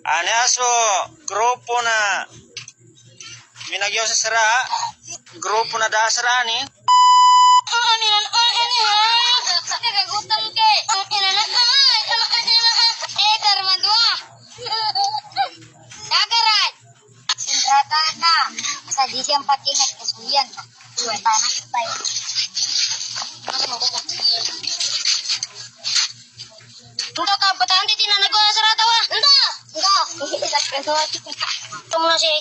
Anaso, grupo na minagyaw sa sara, grupo na dasara ni. Di siyang patingat kasuyan. Tuwan tanah tayo. Enggak ka bataan di tinanay ko sa ratawa. Enggak. Kamu na siya.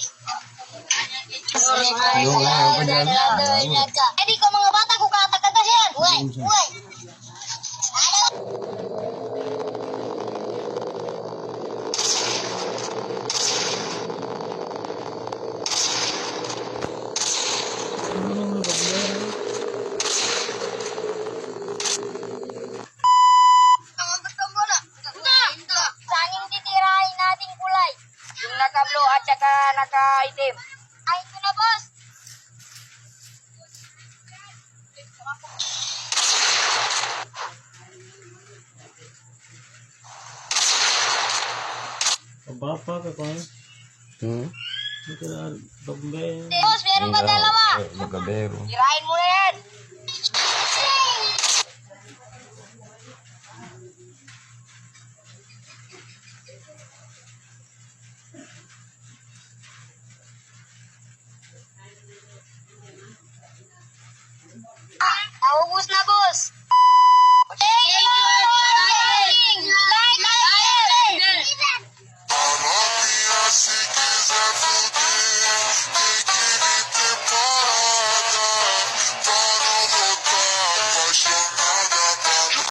Eh di ko mga bata ko katakata siya. Uy. Naka-blue at saka naka-itim. Ay, ito na, boss. Bapa ka ko. Bagay. Boss, meron pa dalawa. Magkabero. Kirain mo na yan.